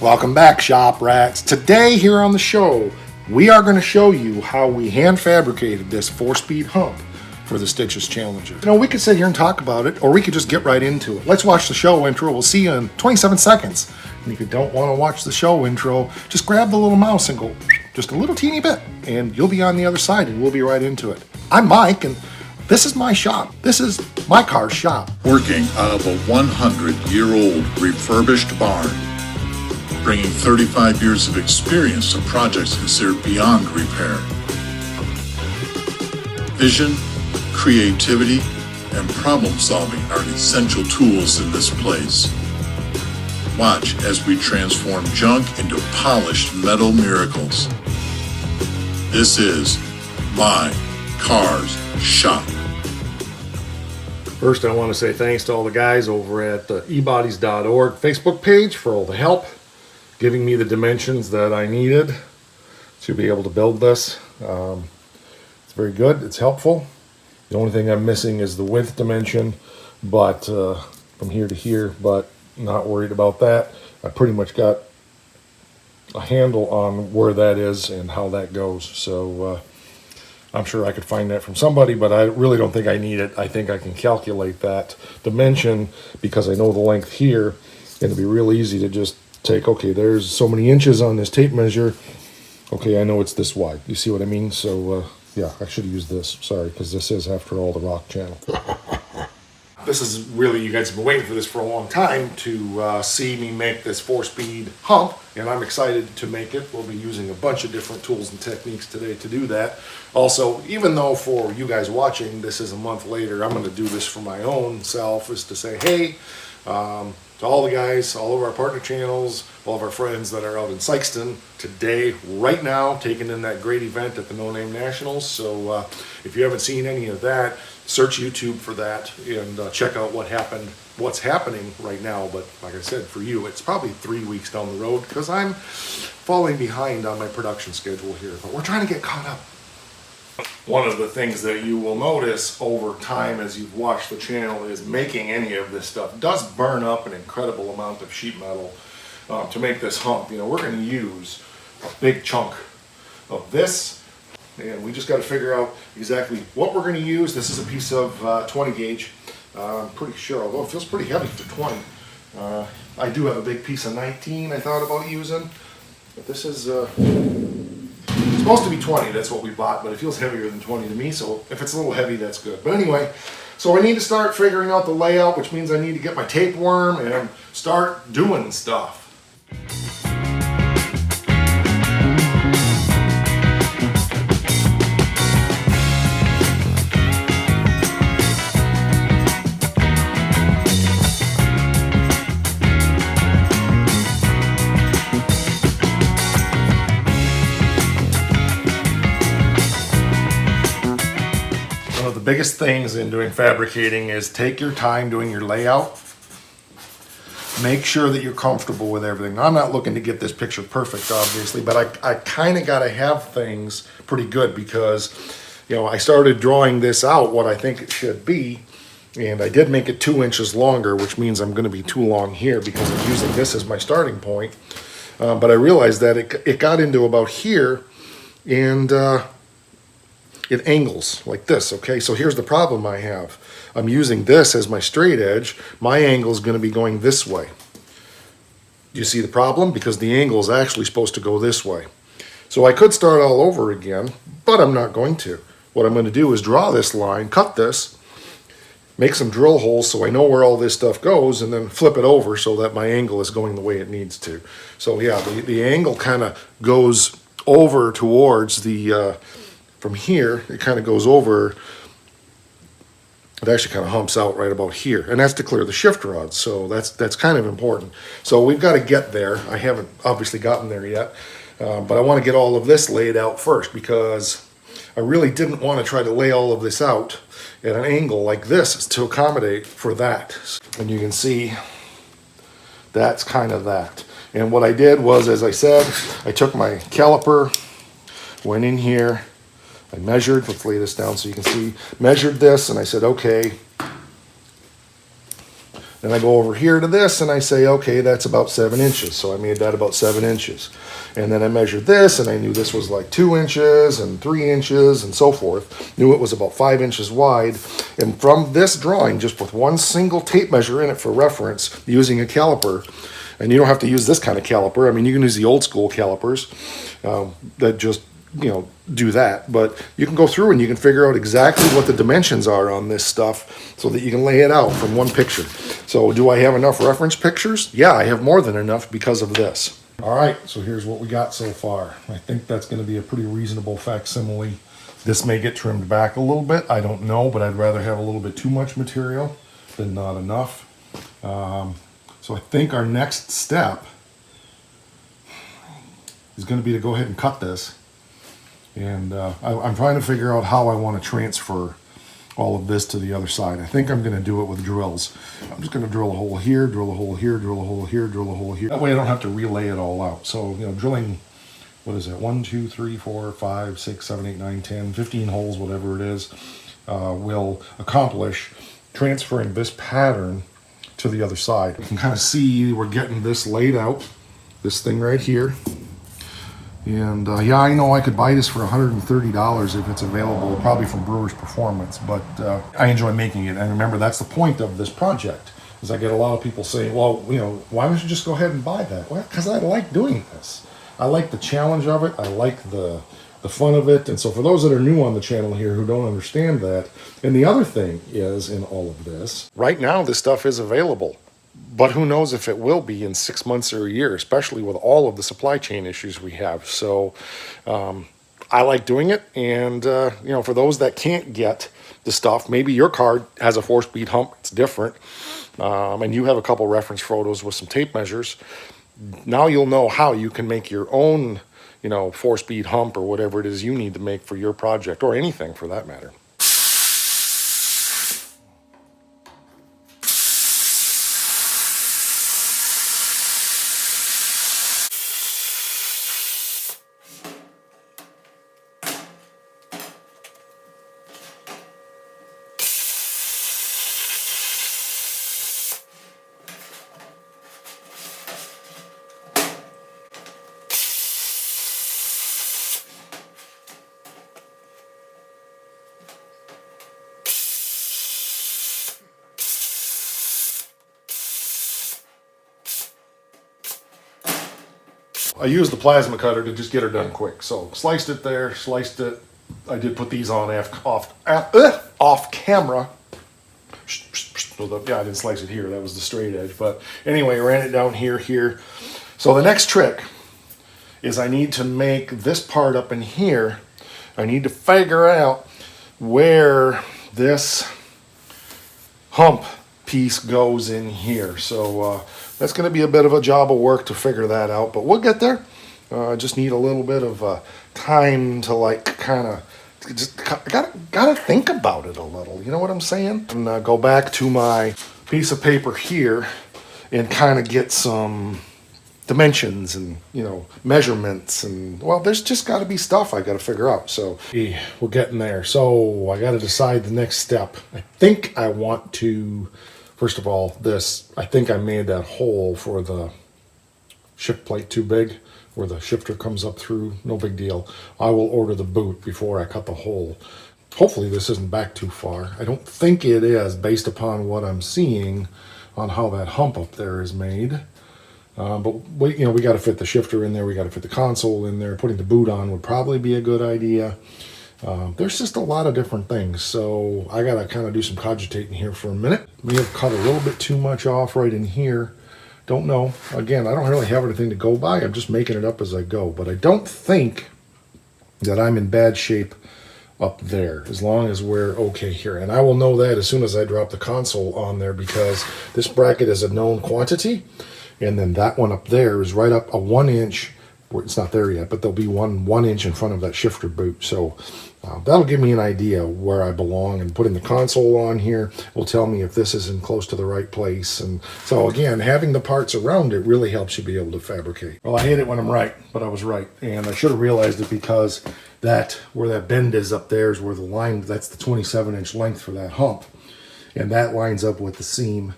Welcome back, shop rats. Today here on the show, we are going to show you how we hand fabricated this 4-speed hump for the Stitches Challenger. You know, we could sit here and talk about it, or we could just get right into it. Let's watch the show intro. We'll see you in 27 seconds. And if you don't want to watch the show intro, just grab the little mouse and go just a little teeny bit, and you'll be on the other side, and we'll be right into it. I'm Mike, and this is my shop. This is my car's shop. Working out of a 100-year-old refurbished barn, bringing 35 years of experience to projects considered beyond repair. Vision, creativity, and problem solving are essential tools in this place. Watch as we transform junk into polished metal miracles. This is my car's shop. First, I want to say thanks to all the guys over at the ebodies.org Facebook page for all the help, giving me the dimensions that I needed to be able to build this. It's very good. It's helpful. The only thing I'm missing is the width dimension, but from here to here, but not worried about that. I pretty much got a handle on where that is and how that goes. So I'm sure I could find that from somebody, but I really don't think I need it. I think I can calculate that dimension because I know the length here, and it'd be real easy to just take, okay, there's so many inches on this tape measure. Okay, I know it's this wide. You see what I mean? So, yeah, I should have used this. Sorry, because this is, after all, the rock channel. This is really, you guys have been waiting for this for a long time to see me make this 4-speed hump, and I'm excited to make it. We'll be using a bunch of different tools and techniques today to do that. Also, even though for you guys watching, this is a month later, I'm going to do this for my own self, is to say, hey, to all the guys, all of our partner channels, all of our friends that are out in Sykeston today, right now, taking in that great event at the No Name Nationals. So if you haven't seen any of that, search YouTube for that and check out what's happening right now. But like I said, for you, it's probably 3 weeks down the road because I'm falling behind on my production schedule here. But we're trying to get caught up. One of the things that you will notice over time as you've watched the channel is making any of this stuff does burn up an incredible amount of sheet metal to make this hump. You know, we're going to use a big chunk of this, and we just got to figure out exactly what we're going to use. This is a piece of 20 gauge. I'm pretty sure, although it feels pretty heavy for 20. I do have a big piece of 19 I thought about using, but this is supposed to be 20, that's what we bought, but it feels heavier than 20 to me, so if it's a little heavy, that's good. But anyway, so I need to start figuring out the layout, which means I need to get my tapeworm and start doing stuff. The biggest things in doing fabricating is take your time doing your layout. Make sure that you're comfortable with everything. Now, I'm not looking to get this picture perfect, obviously, but I kind of got to have things pretty good because, you know, I started drawing this out what I think it should be, and I did make it 2 inches longer, which means I'm going to be too long here because I'm using this as my starting point. But I realized that it got into about here, and it angles like this, okay? So here's the problem I have. I'm using this as my straight edge. My angle is going to be going this way. Do you see the problem? Because the angle is actually supposed to go this way. So I could start all over again, but I'm not going to. What I'm going to do is draw this line, cut this, make some drill holes so I know where all this stuff goes, and then flip it over so that my angle is going the way it needs to. So yeah, the angle kind of goes over towards the... from here, it kind of goes over, it actually kind of humps out right about here, and that's to clear the shift rods, so that's kind of important. So we've got to get there. I haven't obviously gotten there yet, but I want to get all of this laid out first because I really didn't want to try to lay all of this out at an angle like this to accommodate for that. And you can see that's kind of that. And what I did was, as I said, I took my caliper, went in here, I measured, let's lay this down so you can see, measured this, and I said, okay, Then I go over here to this and I say, okay, that's about 7 inches. So I made that about 7 inches. And then I measured this and I knew this was like 2 inches and 3 inches and so forth. Knew it was about 5 inches wide. And from this drawing, just with one single tape measure in it for reference, using a caliper, and you don't have to use this kind of caliper. I mean, you can use the old school calipers that just, do that. But you can go through and you can figure out exactly what the dimensions are on this stuff so that you can lay it out from one picture. So do I have enough reference pictures? Yeah, I have more than enough because of this. All right, so here's what we got so far. I think that's going to be a pretty reasonable facsimile. This may get trimmed back a little bit. I don't know, but I'd rather have a little bit too much material than not enough. So I think our next step is going to be to go ahead and cut this. And I'm trying to figure out how I want to transfer all of this to the other side. I think I'm going to do it with drills. I'm just going to drill a hole here, drill a hole here, drill a hole here, drill a hole here. That way I don't have to relay it all out. So, drilling, what is it, 1, 2, 3, 4, 5, 6, 7, 8, 9, 10, 15 holes, whatever it is, will accomplish transferring this pattern to the other side. You can kind of see we're getting this laid out, this thing right here. And yeah, I know I could buy this for $130 if it's available, probably from Brewer's Performance, but I enjoy making it. And remember, that's the point of this project, is I get a lot of people saying, well, why don't you just go ahead and buy that? Well, because I like doing this. I like the challenge of it. I like the fun of it. And so for those that are new on the channel here who don't understand that, and the other thing is in all of this, right now this stuff is available. But who knows if it will be in 6 months or a year, especially with all of the supply chain issues we have. So I like doing it. And, for those that can't get the stuff, maybe your car has a 4-speed hump. It's different. And you have a couple reference photos with some tape measures. Now you'll know how you can make your own, 4-speed hump or whatever it is you need to make for your project, or anything for that matter. I used the plasma cutter to just get her done quick. So sliced it there, sliced it. I did put these on off camera. Yeah, I didn't slice it here. That was the straight edge. But anyway, ran it down here. So the next trick is I need to make this part up in here. I need to figure out where this hump piece goes in here. So that's going to be a bit of a job of work to figure that out, but we'll get there. I just need a little bit of time to kind of just gotta think about it a little. You know what I'm saying? And go back to my piece of paper here and kind of get some dimensions and measurements, and well, there's just got to be stuff I got to figure out. So we're getting there. So I got to decide the next step. I think I want to, first of all, I think I made that hole for the shift plate too big, where the shifter comes up through. No big deal. I will order the boot before I cut the hole. Hopefully this isn't back too far. I don't think it is, based upon what I'm seeing on how that hump up there is made. But we got to fit the shifter in there. We got to fit the console in there. Putting the boot on would probably be a good idea. There's just a lot of different things. So I got to kind of do some cogitating here for a minute. May have cut a little bit too much off right in here. Don't know. Again, I don't really have anything to go by. I'm just making it up as I go. But I don't think that I'm in bad shape up there, as long as we're okay here. And I will know that as soon as I drop the console on there, because this bracket is a known quantity. And then that one up there is right up a 1 inch. It's not there yet, but there'll be one inch in front of that shifter boot. So that'll give me an idea where I belong. And putting the console on here will tell me if this isn't close to the right place. And so again, having the parts around it really helps you be able to fabricate. Well, I hate it when I'm right, but I was right. And I should have realized it, because where that bend is up there is where the line, that's the 27-inch length for that hump. And that lines up with the seam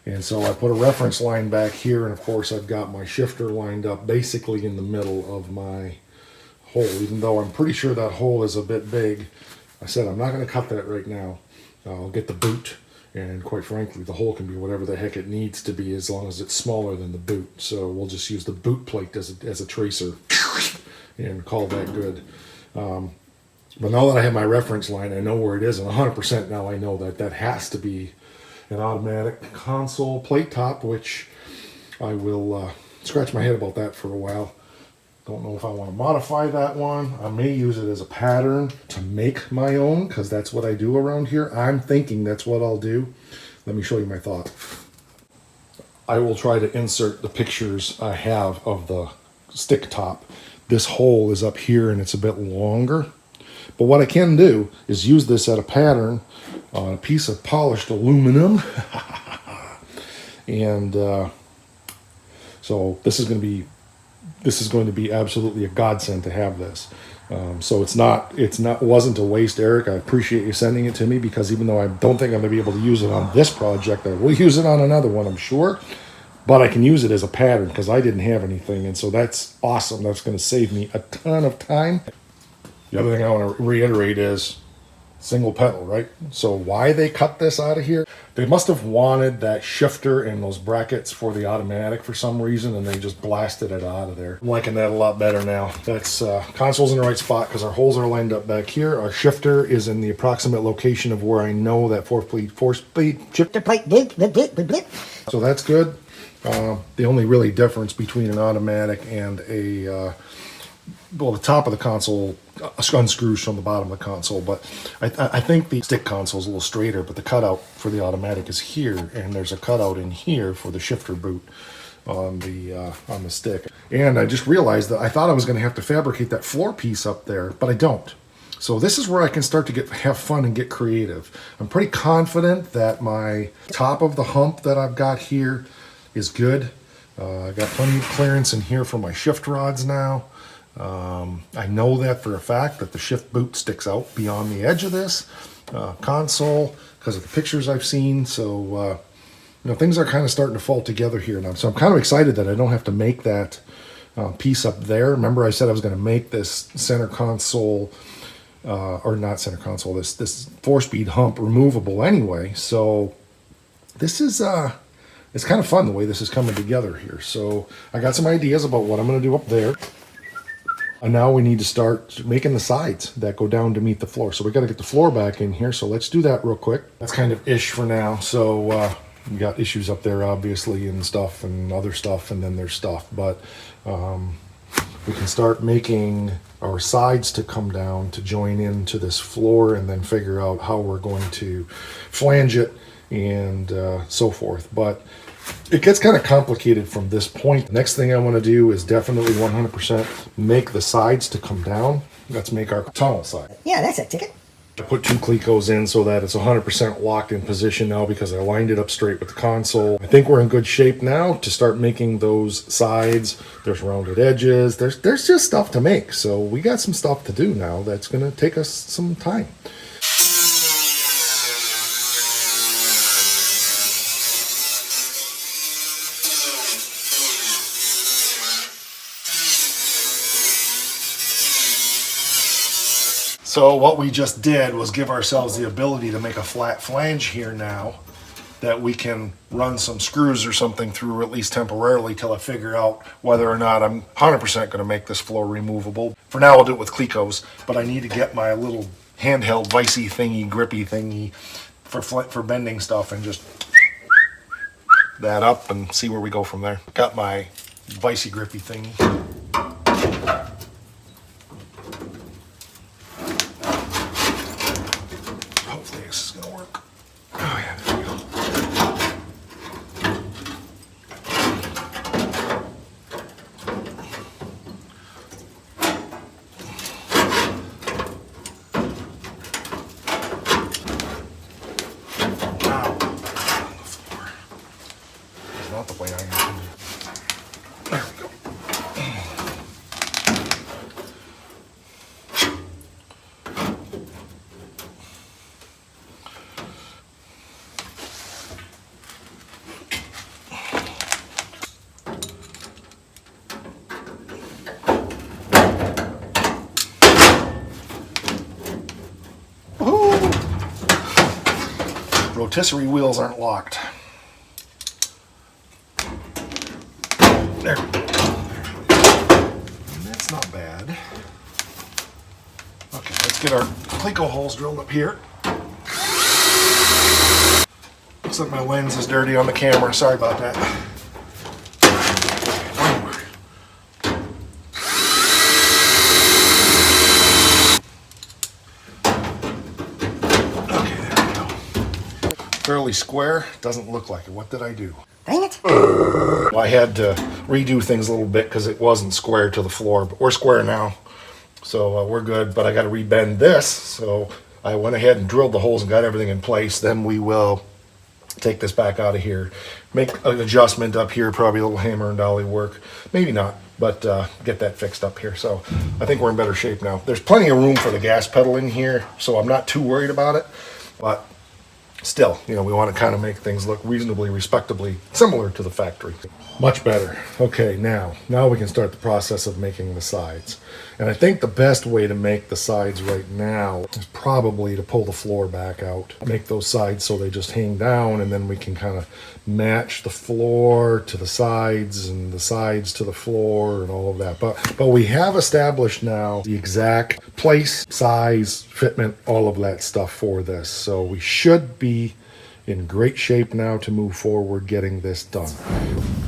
And so I put a reference line back here, and of course I've got my shifter lined up basically in the middle of my hole, even though I'm pretty sure that hole is a bit big. I said I'm not going to cut that right now. I'll get the boot, and quite frankly, the hole can be whatever the heck it needs to be as long as it's smaller than the boot. So we'll just use the boot plate as a tracer and call that good. But now that I have my reference line, I know where it is, and 100% now I know that that has to be an automatic console plate top, which I will scratch my head about that for a while. Don't know if I want to modify that one. I may use it as a pattern to make my own, because that's what I do around here. I'm thinking that's what I'll do. Let me show you my thought. I will try to insert the pictures I have of the stick top. This hole is up here and it's a bit longer. But what I can do is use this as a pattern on a piece of polished aluminum. And so this is going to be absolutely a godsend to have this. So wasn't a waste, Eric. I appreciate you sending it to me, because even though I don't think I'm going to be able to use it on this project, I will use it on another one, I'm sure. But I can use it as a pattern because I didn't have anything, and so that's awesome. That's going to save me a ton of time. The other thing I want to reiterate is single pedal, right? So why they cut this out of here? They must have wanted that shifter and those brackets for the automatic for some reason, and they just blasted it out of there. I'm liking that a lot better now. That's console's in the right spot because our holes are lined up back here. Our shifter is in the approximate location of where I know that four-speed shifter plate. So that's good. The only really difference between an automatic and a the top of the console unscrews from the bottom of the console, but I think the stick console is a little straighter, but the cutout for the automatic is here, and there's a cutout in here for the shifter boot on the stick. And I just realized that I thought I was going to have to fabricate that floor piece up there, but I don't. So this is where I can start to have fun and get creative. I'm pretty confident that my top of the hump that I've got here is good. I got plenty of clearance in here for my shift rods now. I know that for a fact that the shift boot sticks out beyond the edge of this console because of the pictures I've seen. So things are kind of starting to fall together here now. So I'm kind of excited that I don't have to make that piece up there. Remember I said I was going to make this center console or not center console, this 4-speed hump removable anyway. So this is it's kind of fun the way this is coming together here. So I got some ideas about what I'm going to do up there. And now we need to start making the sides that go down to meet the floor. So we got to get the floor back in here. So let's do that real quick. That's kind of ish for now. So we got issues up there, obviously, and stuff and other stuff, and then there's stuff. But we can start making our sides to come down to join into this floor, and then figure out how we're going to flange it and so forth. But it gets kind of complicated from this point. The next thing I want to do is definitely 100% make the sides to come down. Let's make our tunnel side. Yeah, that's a ticket. I put 2 Clecos in so that it's 100% locked in position now because I lined it up straight with the console. I think we're in good shape now to start making those sides. There's rounded edges. There's just stuff to make. So we got some stuff to do now that's going to take us some time. So what we just did was give ourselves the ability to make a flat flange here now that we can run some screws or something through, or at least temporarily, till I figure out whether or not I'm 100% going to make this floor removable. For now, I'll do it with Clecos, but I need to get my little handheld vicey thingy, grippy thingy for bending stuff and just that up and see where we go from there. Got my vicey grippy thingy. This is gonna work. Oh yeah, there we go. Ow. On the floor. That's not the way I intended. There we go. rotisserie wheels aren't locked. There we go. That's not bad. Okay, let's get our Cleco holes drilled up here. Looks like my lens is dirty on the camera. Sorry about that. Okay, there we go. Fairly square. Doesn't look like it. What did I do? Dang it. I had to redo things a little bit because it wasn't square to the floor, but we're square now. So we're good, but I got to rebend this. So I went ahead and drilled the holes and got everything in place. Then we will take this back out of here, make an adjustment up here, probably a little hammer and dolly work. Maybe not, but get that fixed up here. So I think we're in better shape now. There's plenty of room for the gas pedal in here, so I'm not too worried about it. But still, you know, we want to kind of make things look reasonably, respectably similar to the factory. Much better. Okay, now we can start the process of making the sides. And I think the best way to make the sides right now is probably to pull the floor back out. Make those sides so they just hang down, and then we can kind of match the floor to the sides and the sides to the floor and all of that. But we have established now the exact place, size, fitment, all of that stuff for this. So we should be in great shape now to move forward getting this done.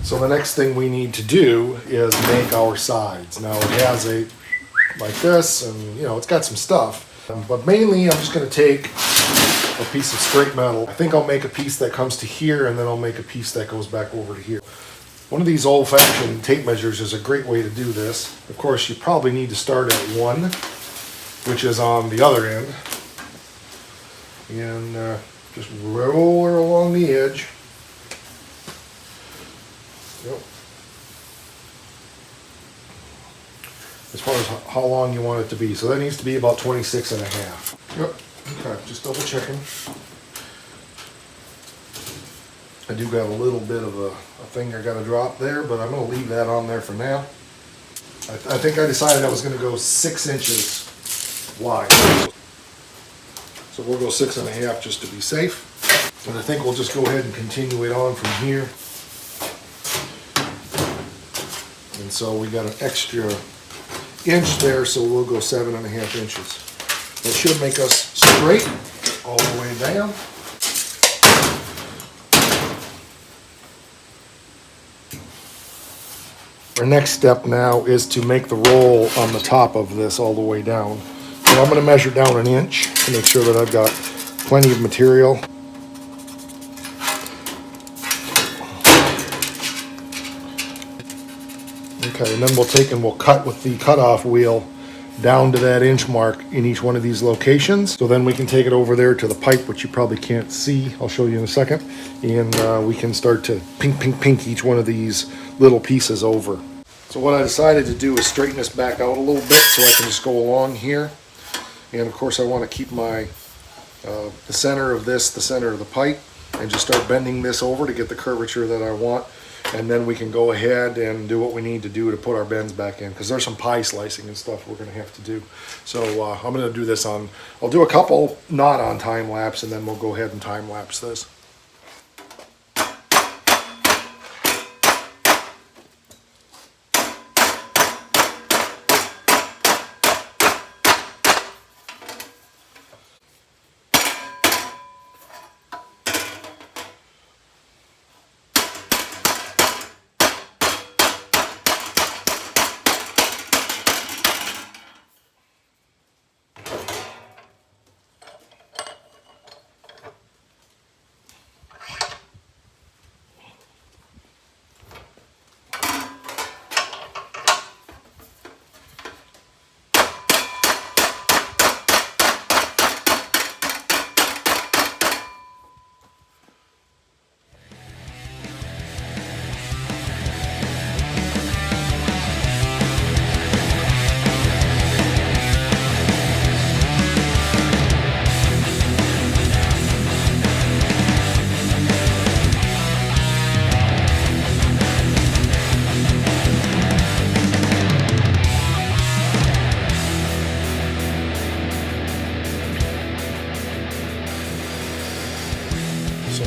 So the next thing we need to do is make our sides. Now it has a like this, and you know, it's got some stuff, but mainly I'm just going to take a piece of straight metal. I think I'll make a piece that comes to here, and then I'll make a piece that goes back over to here. One of these old-fashioned tape measures is a great way to do this. Of course, you probably need to start at 1, which is on the other end, and just roll her along the edge. Yep. As far as how long you want it to be. So that needs to be about 26 and a half. Yep, okay, just double checking. I do have a little bit of a thing I gotta drop there, but I'm gonna leave that on there for now. I think I decided I was gonna go 6 inches wide. So we'll go 6 and a half just to be safe. And I think we'll just go ahead and continue it on from here. And so we got an extra inch there, so we'll go 7.5 inches. That should make us straight all the way down. Our next step now is to make the roll on the top of this all the way down. So I'm going to measure down 1 inch to make sure that I've got plenty of material. Okay, and then we'll take and we'll cut with the cutoff wheel down to that inch mark in each one of these locations. So then we can take it over there to the pipe, which you probably can't see. I'll show you in a second. And we can start to pink each one of these little pieces over. So what I decided to do is straighten this back out a little bit so I can just go along here. And of course I want to keep my the center of this, the center of the pipe, and just start bending this over to get the curvature that I want. And then we can go ahead and do what we need to do to put our bends back in, because there's some pie slicing and stuff we're going to have to do. So I'm going to do this on, I'll do a couple not on time lapse, and then we'll go ahead and time lapse this.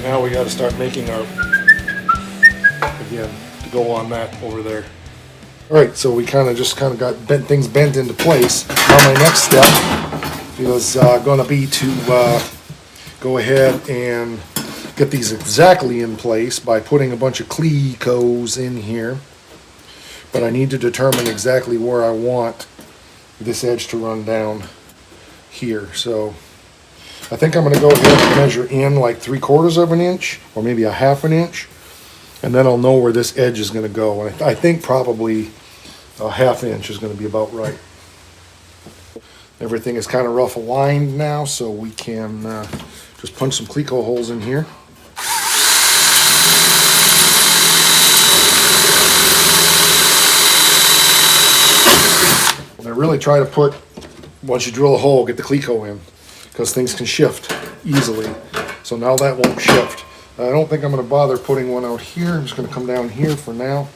now we got to start making our, again, to go on that over there. All right, so we kind of got things bent into place. Now my next step is going to be to go ahead and get these exactly in place by putting a bunch of clecos in here. But I need to determine exactly where I want this edge to run down here. So I think I'm going to go ahead and measure in like 3/4 of an inch or maybe a 1/2 inch, and then I'll know where this edge is going to go. And I think probably a 1/2 inch is going to be about right. Everything is kind of rough aligned now, so we can just punch some cleco holes in here. And I really try to put, once you drill a hole, get the cleco in, because things can shift easily. So now that won't shift. I don't think I'm going to bother putting one out here. I'm just going to come down here for now.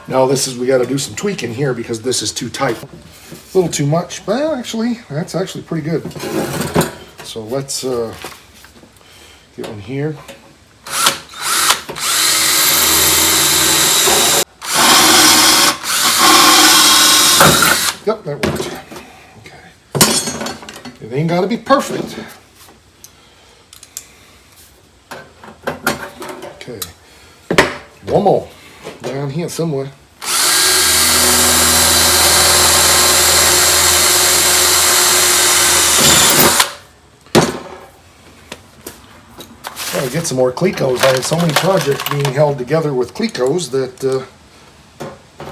Now we got to do some tweaking here because this is too tight. A little too much, but actually, that's actually pretty good. So let's get one here. Yep, that worked. Okay. It ain't got to be perfect. Okay. One more. Down here somewhere. Gotta get some more clecos. I have so many projects being held together with clecos that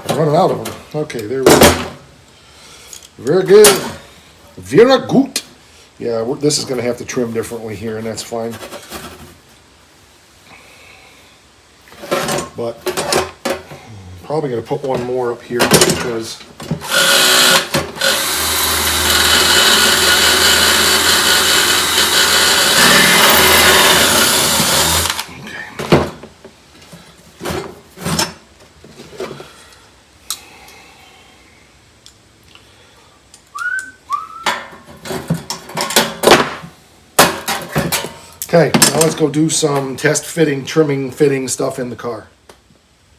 I'm running out of them. Okay, there we go. Very good. Very good. Yeah, this is going to have to trim differently here, and that's fine. But probably going to put one more up here because okay, now let's go do some test fitting, trimming, fitting stuff in the car.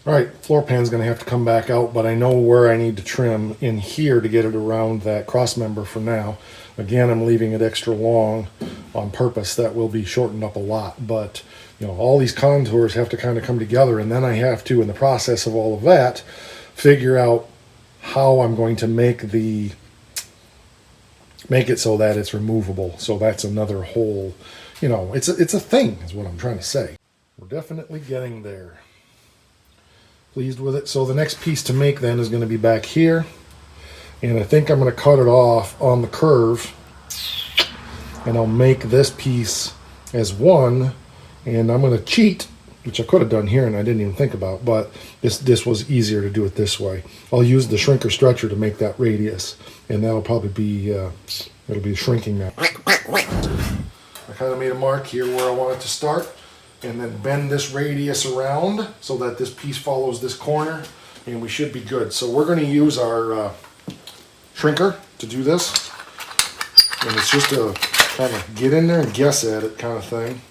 All right, floor pan's going to have to come back out, but I know where I need to trim in here to get it around that cross member for now. Again, I'm leaving it extra long on purpose. That will be shortened up a lot, but you know, all these contours have to kind of come together, and then I have to, in the process of all of that, figure out how I'm going to make it so that it's removable. So that's another whole, you know, it's a thing is what I'm trying to say. We're definitely getting there. Pleased with it. So the next piece to make then is going to be back here, and I think I'm going to cut it off on the curve, and I'll make this piece as one, and I'm going to cheat, which I could have done here and I didn't even think about, but this was easier to do it this way. I'll use the shrinker stretcher to make that radius, and that'll probably be it'll be shrinking now. I kind of made a mark here where I want it to start, and then bend this radius around so that this piece follows this corner, and we should be good. So we're going to use our shrinker to do this, and it's just a kind of get in there and guess at it kind of thing.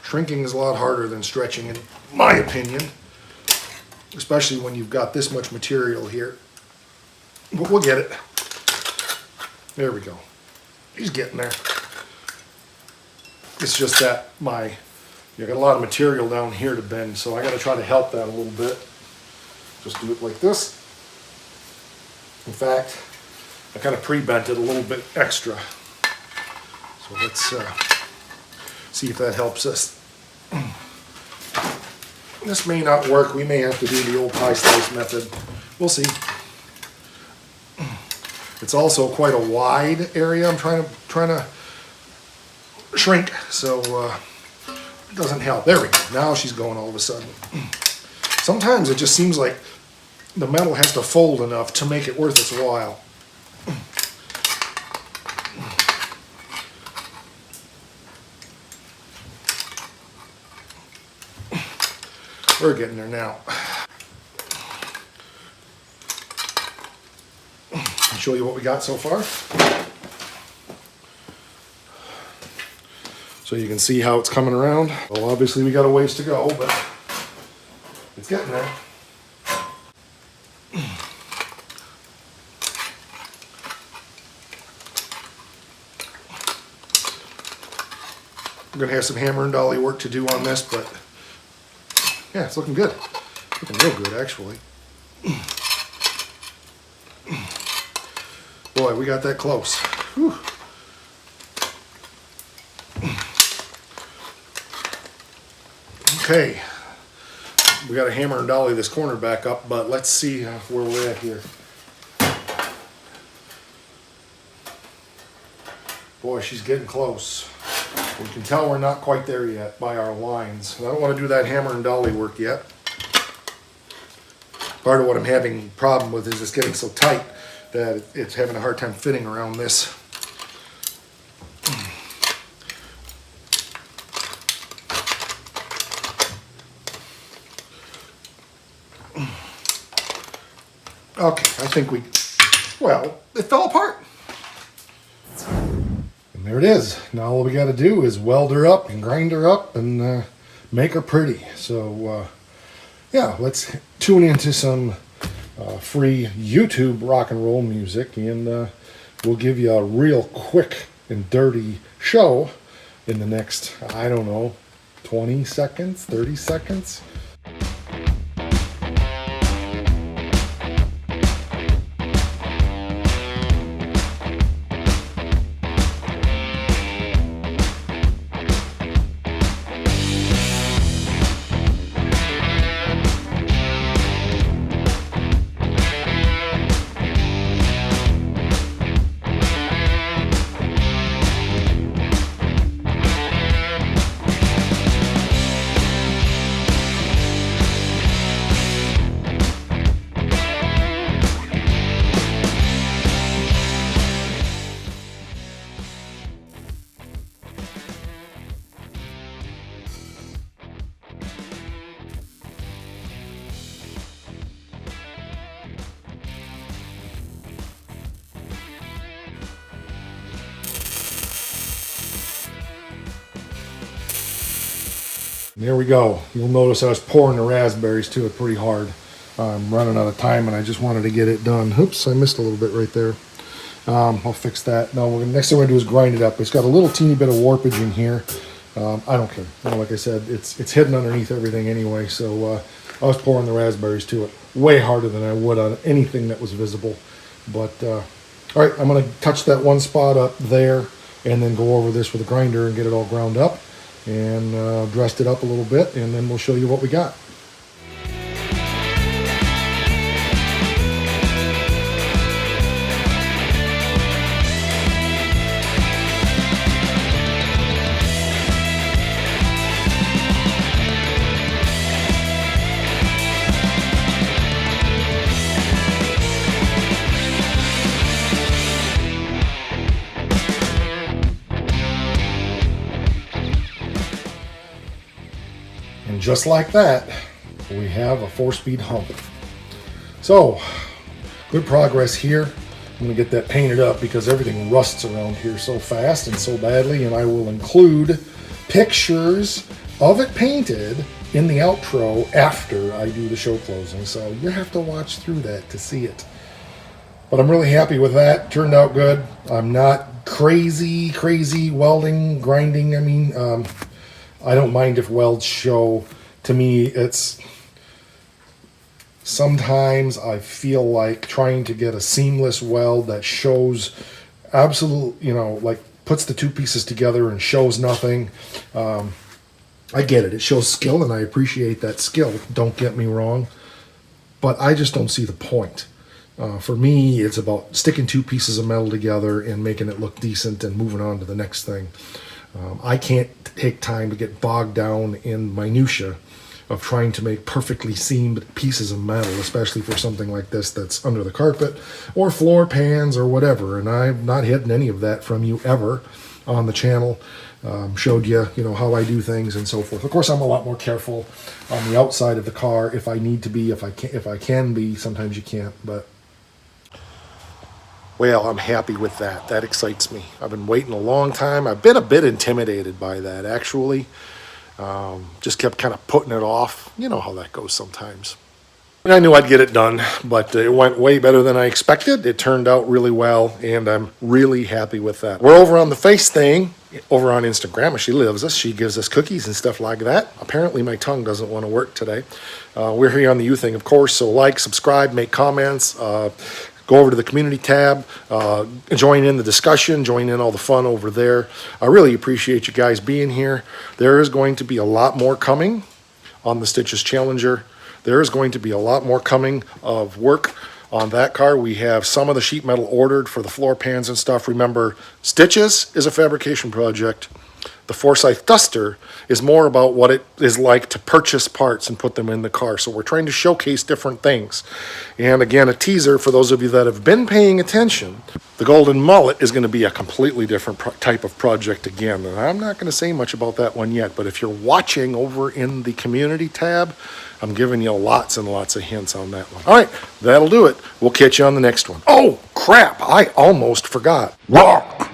Shrinking is a lot harder than stretching, in my opinion, especially when you've got this much material here. But we'll get it. There we go. He's getting there. It's just that you got a lot of material down here to bend, so I got to try to help that a little bit. Just do it like this. In fact, I kind of pre-bent it a little bit extra. So let's see if that helps us. This may not work. We may have to do the old pie slice method. We'll see. It's also quite a wide area I'm trying to shrink, so it doesn't help. There we go. Now she's going all of a sudden. Sometimes it just seems like the metal has to fold enough to make it worth its while. We're getting there now. I'll show you what we got so far. So you can see how it's coming around. Well, obviously we got a ways to go, but it's getting there. We're gonna have some hammer and dolly work to do on this, but yeah, it's looking good. Looking real good, actually. Boy, we got that close. Whew. Okay, we got to hammer and dolly this corner back up, but let's see where we're at here. Boy, she's getting close. We can tell we're not quite there yet by our lines. I don't want to do that hammer and dolly work yet. Part of what I'm having problem with is it's getting so tight that it's having a hard time fitting around this. Okay, I think well, it fell apart. And there it is. Now all we got to do is weld her up and grind her up and make her pretty. So, yeah, let's tune into some free YouTube rock and roll music, and we'll give you a real quick and dirty show in the next, I don't know, 20 seconds, 30 seconds. There we go. You'll notice I was pouring the raspberries to it pretty hard. I'm running out of time and I just wanted to get it done. Oops, I missed a little bit right there. I'll fix that. No, next thing we're going to do is grind it up. It's got a little teeny bit of warpage in here. I don't care. Like I said, it's hidden underneath everything anyway. So I was pouring the raspberries to it way harder than I would on anything that was visible. But, all right, I'm going to touch that one spot up there and then go over this with a grinder and get it all ground up. And dressed it up a little bit, and then we'll show you what we got. And just like that, we have a 4-speed hump. So, good progress here. I'm going to get that painted up because everything rusts around here so fast and so badly, and I will include pictures of it painted in the outro after I do the show closing. So you have to watch through that to see it. But I'm really happy with that. Turned out good. I'm not crazy welding, grinding. I mean, I don't mind if welds show. To me, it's sometimes I feel like trying to get a seamless weld that shows absolute, like puts the two pieces together and shows nothing. I get it. It shows skill, and I appreciate that skill. Don't get me wrong. But I just don't see the point. For me, it's about sticking two pieces of metal together and making it look decent and moving on to the next thing. I can't take time to get bogged down in minutia of trying to make perfectly seamed pieces of metal, especially for something like this that's under the carpet or floor pans or whatever. And I've not hidden any of that from you ever. on the channel. Showed you, how I do things and so forth. Of course, I'm a lot more careful on the outside of the car if I need to be, if I can be. Sometimes you can't, but well, I'm happy with that. That excites me. I've been waiting a long time. I've been a bit intimidated by that, actually. Just kept kind of putting it off. You know how that goes sometimes. And I knew I'd get it done, but it went way better than I expected. It turned out really well, and I'm really happy with that. We're over on the Face thing, over on Instagram. She lives us. She gives us cookies and stuff like that. Apparently, my tongue doesn't want to work today. We're here on the U thing, of course, so like, subscribe, make comments, go over to the community tab, join in the discussion, join in all the fun over there. I really appreciate you guys being here. There is going to be a lot more coming on the Stitches Challenger. There is going to be a lot more coming of work on that car. We have some of the sheet metal ordered for the floor pans and stuff. Remember, Stitches is a fabrication project. The Forsyth Duster is more about what it is like to purchase parts and put them in the car. So we're trying to showcase different things. And again, a teaser for those of you that have been paying attention, the Golden Mullet is going to be a completely different type of project again. And I'm not going to say much about that one yet, but if you're watching over in the community tab, I'm giving you lots and lots of hints on that one. All right, that'll do it. We'll catch you on the next one. Oh, crap, I almost forgot. Rock!